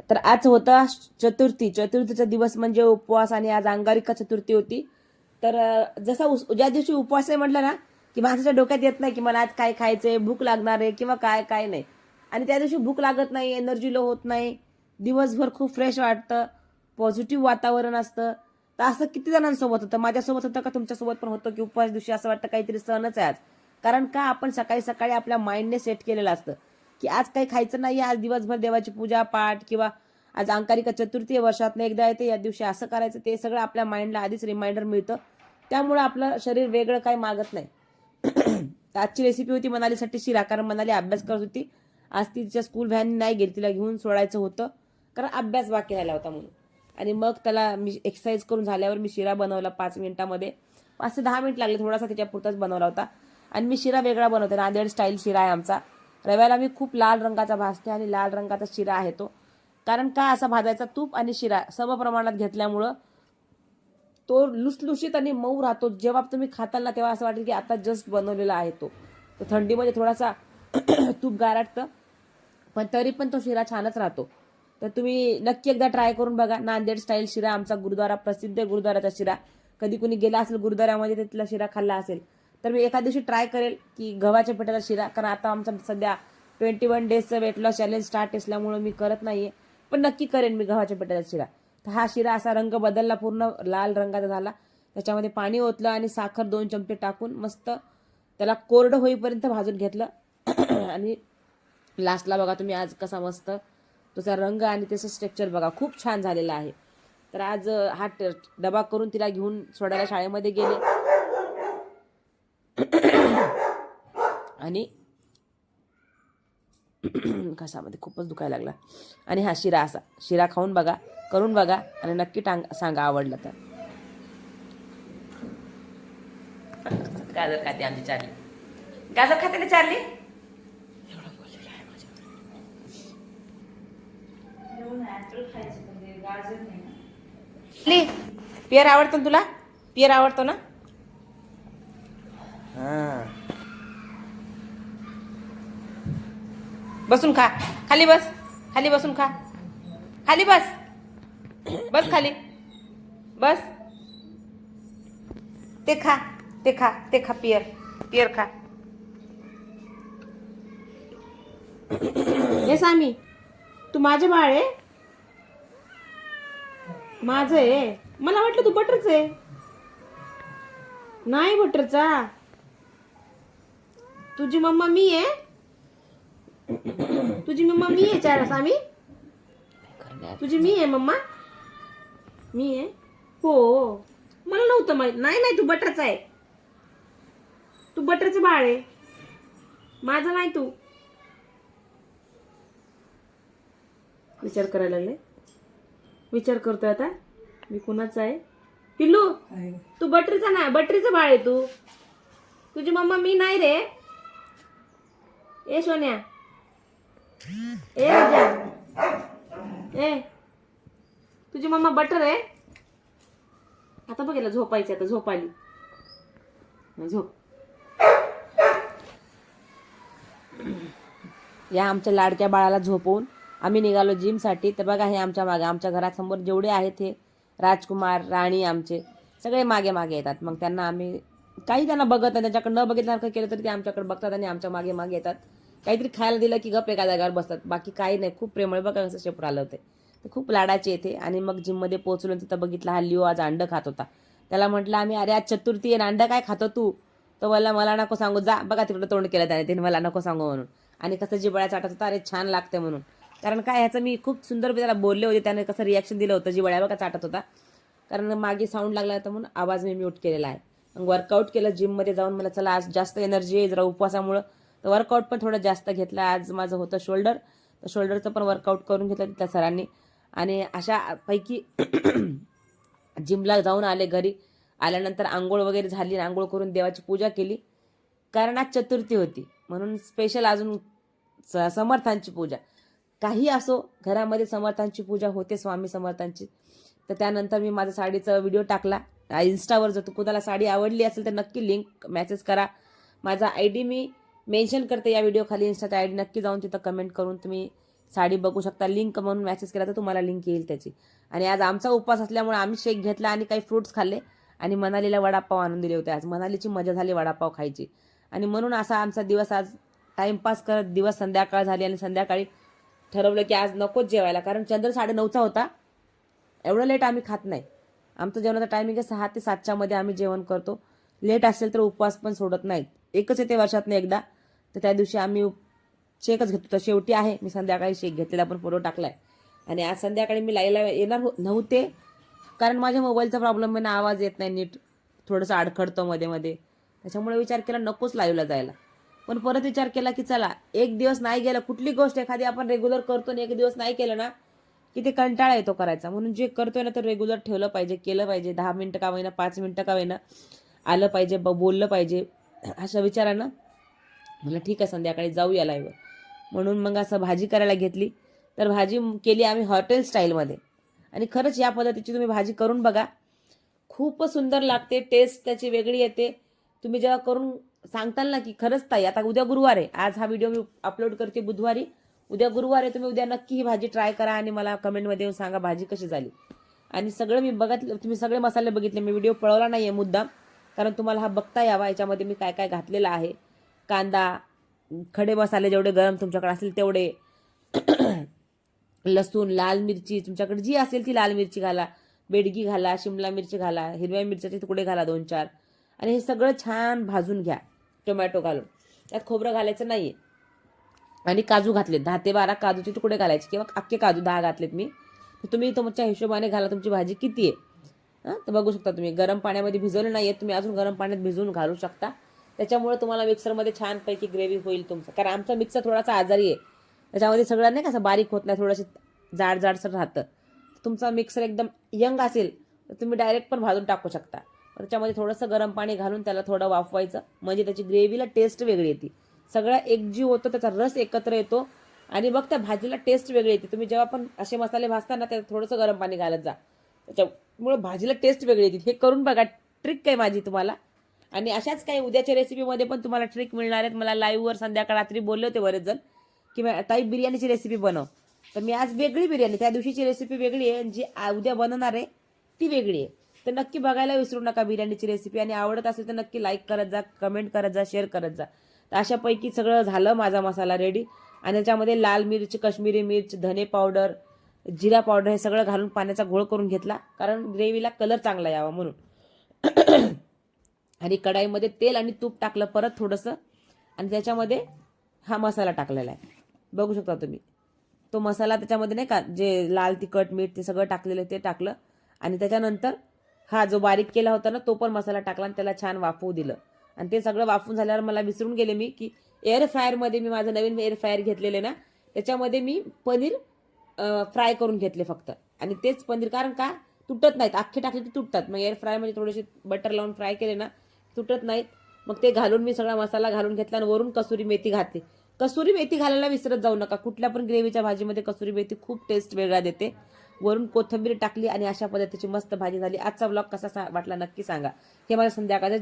तर आज होता चतुर्थी. चतुर्थीचा दिवस म्हणजे उपवास आणि आज अंगारिका चतुर्थी होती. तर जसा ज्या दिवशी उपवास आहे म्हटलं ना की माणसाच्या डोक्यात येत नाही की मला आज काय खायचंय, भूक लागणार आहे किंवा काय काय नाही. आणि त्या दिवशी भूक लागत नाही, एनर्जी लो होत नाही, दिवसभर खूप फ्रेश वाटतं, पॉझिटिव्ह वातावरण असतं. तर असं किती जणांसोबत होतं, माझ्यासोबत होतं का तुमच्यासोबत पण होतं की उपवास दिवशी असं वाटतं काहीतरी सणच आहे आज. कारण का आपण सकाळी सकाळी आपल्या माइंडने सेट केलेलं असतं की आज काही खायचं नाही, आज दिवसभर देवाची पूजा पाठ किंवा आज अंगारिका चतुर्थी वर्षातनं एकदा येते, या दिवशी असं करायचं, ते सगळं आपल्या माइंडला आधीच रिमाइंडर मिळतं. त्यामुळे आपलं शरीर वेगळं काही मागत नाही. तर आजची रेसिपी होती मनालीसाठी शिरा, कारण मनाली अभ्यास करत होती. आज तिच्या स्कूल व्हॅन नाही गेली, तिला घेऊन सोडायचं होतं कारण अभ्यास बाकी राहिला होता म्हणून. आणि मग त्याला मी एक्सरसाइज करून झाल्यावर मी शिरा बनवला 5 मिनिटामध्ये. 5 ते 10 मिनिट लागले, थोडासा त्याच्यापुरताच बनवला होता. आणि मी शिरा वेगळा बनवते, नांदेड स्टाईल शिरा आहे आमचा. रव्याला मी खूप लाल रंगाचा भाजते आणि लाल रंगाचा शिरा आहे तो. कारण का असा भाजायचा, तूप आणि शिरा समप्रमाणात घेतल्यामुळं तो लुसलुशीत आणि मऊ राहतो. जेव्हा तुम्ही खाताल ना तेव्हा असं वाटेल की आता जस्ट बनवलेला आहे तो. तर थंडीमध्ये थोडासा तूप गारटतं, पण तरी पण तो शिरा छानच राहतो. तर तुम्ही नक्की एकदा ट्राय करून बघा. नांदेड स्टाईल शिरा, आमचा गुरुद्वारा प्रसिद्ध आहे, गुरुद्वाराचा शिरा. कधी कुणी गेला असेल गुरुद्वारामध्ये तिथला शिरा खाल्ला असेल तर मी एका दिवशी ट्राय करेल की गव्हाच्या पिठाचा शिरा, कारण आता आमचा सध्या 21 डेजचं वेट लॉस चॅलेंज स्टार्ट असल्यामुळं मी करत नाहीये, पण नक्की करेन मी गव्हाच्या पिठाचा शिरा. तर हा शिरा असा रंग बदलला, पूर्ण लाल रंगाचा झाला. त्याच्यामध्ये पाणी ओतलं आणि साखर 2 चमचे टाकून मस्त त्याला कोरडं होईपर्यंत भाजून घेतलं. आणि लास्टला बघा तुम्ही आज कसा मस्त त्याचा रंग आणि त्याचं स्ट्रक्चर बघा, खूप छान झालेला आहे. तर आज हा डबा करून तिला घेऊन सोडायला शाळेमध्ये गेले आणि घशामध्ये खूपच दुखायला लागला. आणि हा शिरा, असा शिरा खाऊन बघा, करून बघा आणि नक्की सांगा आवडलं तर. गाजर खाते आमची चार्ली, गाजर खाते ना चार्ली. एवढं बोललेलं आहे माझ्यावर. पियर आवडतो तुला? पियर आवडतो ना? हा, बसून खा, खाली बस, खाली बसून खा, खाली बस, बस खाली बस. ते खा, ते खा, ते खा, पियर, पियर खा. हे सामी, तू माझे बाळ आहे? माझं आहे? मला वाटलं तू बटरच आहे. नाही बटरचा, तुझी मम्मा मी आहे. तुझी मम्मा मी आहे चार सामी, तुझी मी आहे मम्मा, मी आहे. हो, मला नव्हतं माहित. नाही नाही, तू बटरचा आहे, तू बटरचं बाळ आहे, माझं नाही. तू विचार करायला लागले, विचार करतोय आता मी कुणाचा आहे. पिल्लू, तू बटरीचा नाही, बटरीचं बाळ आहे तू. तुझी मम्मा मी नाही रे. ए सोन्या, ए राजा, ए तुझी मम्मा बटर आहे. आता बघायला झोपायची, आता झोप आली, झोप. या आमच्या लाडक्या बाळाला झोपवून आम्ही निघालो जिमसाठी. तर बघा, हे आमच्या मागे, आमच्या घरासमोर जेवढे आहेत हे राजकुमार राणी आमचे सगळे मागे मागे येतात. मग त्यांना आम्ही काही त्यांना बघत नाही, त्यांच्याकडे न बघितल्यासारखं केलं तरी ते आमच्याकडे बघतात आणि आमच्या मागे मागे येतात. काहीतरी खायला दिलं की गप एका जागेवर बसतात, बाकी काही नाही. खूप प्रेमळ, बघा कसं शेपूट आलं होते, ते खूप लाडाचे येते. आणि मग जिममध्ये पोहोचलो, तिथं बघितलं हा लिओ आज अंड खात होता. त्याला म्हटलं आम्ही, अरे आज चतुर्थी आहे, अंड काय खातो तू? तर मला नको सांगू, जा. बघा तिकडं तोंड केलं त्याने मला नको सांगू म्हणून. आणि कसं जिबळ्या चाटत होता, अरे छान लागते म्हणून. कारण काय, ह्याचं मी खूप सुंदर त्याला बोलले होते, त्याने कसं रिॲक्शन दिलं होतं, जिबळ्या बघा चाटत होता. कारण मागे साऊंड लागला होता म्हणून आवाज मी म्यूट केलेला आहे. मग वर्कआउट केलं जिममध्ये जाऊन. मला चला आज जास्त एनर्जी आहे जरा उपवासामुळं, तर वर्कआउट पण थोडं जास्त घेतलं. आज माझं होतं शोल्डर, तर शोल्डरचं पण वर्कआउट करून घेतलं त्या सरांनी. आणि अशा पैकी जिमला जाऊन आले, घरी आल्यानंतर आंघोळ वगैरे झाली, आंघोळ करून देवाची पूजा केली. कारण आज चतुर्थी होती म्हणून स्पेशल अजून समर्थांची पूजा. काही असो, घरामध्ये समर्थांची पूजा होते, स्वामी समर्थांची. तर त्यानंतर मी माझा साडीचा व्हिडिओ टाकला इन्स्टावर. जर कुणाला साडी आवडली असेल तर नक्की लिंक मेसेज करा. माझा ID मी मेन्शन करते या व्हिडिओ खाली, इन्स्टाचा ID. नक्की जाऊन तिथं कमेंट करून तुम्ही साडी बघू शकता. लिंक म्हणून मेसेज केला तर तुम्हाला लिंक येईल त्याची. आणि आज आमचा उपवास असल्यामुळे आम्ही शेक घेतला आणि काही फ्रुट्स खाल्ले आणि मनालीला वडापाव आणून दिले होते. आज मनालीची मजा झाली वडापाव खायची. आणि म्हणून असा आमचा दिवस आज टाइमपास करत दिवस संध्याकाळ झाली आणि संध्याकाळी ठरवलं की आज नकोच जेवायला, कारण चंद्र 9:30चा होता. एवढं लेट आम्ही खात नाही. आमचं जेवणाचा टायमिंग आहे 6 ते 7च्या मध्ये आम्ही जेवण करतो. लेट असेल तर उपवास पण सोडत नाहीत. एकच येते वर्षातनं एकदा, तर त्या दिवशी आम्ही शेकच घेतो. तर शेवटी आहे मी संध्याकाळी शेक घेतलेला पण फोटो टाकलाय. आणि आज संध्याकाळी मी लाईव्हला येणार नव्हते, कारण माझ्या मोबाईलचा प्रॉब्लेम आहे ना, आवाज येत नाही नीट, थोडंसं अडखडतं मध्ये मध्ये. त्याच्यामुळे विचार केला नकोच लाईव्हला जायला. पण परत विचार केला की चला, एक दिवस नाही गेलं, कुठली गोष्ट एखादी आपण रेग्युलर करतो आणि एक दिवस नाही केलं ना की ते कंटाळा येतो करायचा. म्हणून जे करतोय ना तर रेग्युलर ठेवलं पाहिजे, केलं पाहिजे. 10 मिनिटं का होईना, 5 मिनिटं का होईना आलं पाहिजे, बोललं पाहिजे. अशा विचारानं म्हणलं ठीक आहे संध्याकाळी जाऊया लाईव्हवर. म्हणून मग असं भाजी करायला घेतली. तर भाजी केली आम्ही हॉटेल स्टाईलमध्ये. आणि खरंच या पद्धतीची तुम्ही भाजी करून बघा, खूप सुंदर लागते. टेस्ट त्याची वेगळी येते. तुम्ही जेव्हा करून सांगताल ना की खरंच ताई, आता उद्या गुरुवार आहे, आज हा व्हिडिओ मी अपलोड करते बुधवारी, उद्या गुरुवार आहे, तुम्ही उद्या नक्की ही भाजी ट्राय करा आणि मला कमेंटमध्ये येऊन सांगा भाजी कशी झाली. आणि सगळं मी बघितलं, तुम्ही सगळे मसाले बघितले. मी व्हिडिओ पळवला नाही आहे मुद्दाम, कारण तुम्हाला हा बघता यावा. याच्यामध्ये मी काय काय घातलेलं आहे. कांदा, खडे मसाले जेवढे गरम तुमच्याकडे असतील तेवढे, लसूण, लाल मिरची तुमच्याकडे जी असेल ती लाल मिरची घाला, बेडगी घाला, शिमला मिरची घाला, हिरव्या मिरच्याचे तुकडे घाला 2-4. आणि हे सगळं छान भाजून घ्या टोमॅटो घालून. त्यात खोबरं घालायचं नाहीये. आणि काजू घातलेत 10 ते 12 काजूचे तुकडे घालायचे, किंवा अख्खे काजू 10 घातलेत मी. तुम्ही तुमच्या हिशोबाने घाला, तुमची भाजी किती आहे. तर बघू शकता तुम्ही गरम पाण्यामध्ये भिजवले नाहीये, तुम्ही अजून गरम पाण्यात भिजवून घालू शकता. त्याच्यामुळे तुम्हाला मिक्सरमध्ये छानपैकी ग्रेव्ही होईल तुमचं. कारण आमचा मिक्सर थोडासा आजारी आहे, त्याच्यामध्ये सगळं नाही कसं बारीक होत नाही, थोडंसं जाडसर राहतं. तुमचा मिक्सर एकदम यंग असेल तर तुम्ही डायरेक्ट पण भाजून टाकू शकता. त्याच्यामध्ये थोडंसं गरम पाणी घालून त्याला थोडं वाफवायचं, म्हणजे त्याची ग्रेव्हीला टेस्ट वेगळी येते. सगळा एकजीव होतो, त्याचा रस एकत्र येतो आणि मग त्या भाजीला टेस्ट वेगळी येते. तुम्ही जेव्हा पण असे मसाले भाजताना त्यात थोडंसं गरम पाणी घालत जा, त्याच्यामुळे भाजीला टेस्ट वेगळी येते. हे करून बघा, ट्रिक काय माझी तुम्हाला. आणि अशाच काही उद्याच्या रेसिपीमध्ये पण तुम्हाला ट्रिक मिळणार आहेत. मला लाईव्हवर संध्याकाळ रात्री बोलले होते बरेच जण की ताई बिर्याणीची रेसिपी बनव. तर मी आज वेगळी बिर्याणी, त्या दिवशीची रेसिपी वेगळी आहे, जी उद्या बनवणार आहे ती वेगळी आहे. तर नक्की बघायला विसरू नका बिर्याणीची रेसिपी. आणि आवडत असेल तर नक्की लाईक करत जा, कमेंट करत जा, शेअर करत जा. तर अशापैकी सगळं झालं माझा मसाला रेडी. आणि त्याच्यामध्ये लाल मिर्च, काश्मीरी मिर्च, धने पावडर, जिरा पावडर हे सगळं घालून पाण्याचा घोळ करून घेतला, कारण ग्रेव्हीला कलर चांगला यावा म्हणून. आणि कढाईमध्ये तेल आणि तूप टाकलं परत थोडंसं, आणि त्याच्यामध्ये हा मसाला टाकलेला आहे. बघू शकता तुम्ही तो मसाला. त्याच्यामध्ये नाही का जे लाल तिखट, मीठ ते सगळं टाकलेलं ते टाकलं. आणि त्याच्यानंतर हा जो बारीक केला होता ना तो पण मसाला टाकला आणि त्याला छान वाफवू दिलं. आणि ते सगळं वाफवून झाल्यावर मला विसरून गेले मी की एअर फ्रायरमध्ये, मी माझं नवीन एअर फ्रायर घेतलेले ना, त्याच्यामध्ये मी पनीर फ्राय करून घेतले फक्त. आणि तेच पनीर, कारण का तुटत नाहीत, अख्खे टाकले की तुटतात. मग एअर फ्रायमध्ये थोडेसे बटर लावून फ्राय केले ना तुटत नाहीत. मग ते घालून मी सगळा मसाला घालून घेतला आणि वरून कसुरी मेथी घातली. कसुरी मेथी घालायला विसरत जाऊ नका. कुठल्या पण ग्रेव्हीच्या भाजीमध्ये कसुरी मेथी खूप टेस्ट वेगळा देते. वरून कोथिंबीर टाकली आणि अशा पद्धतीची मस्त भाजी झाली. आजचा व्लॉग कसा वाटला नक्की सांगा. हे माझ्या संध्याकाळचं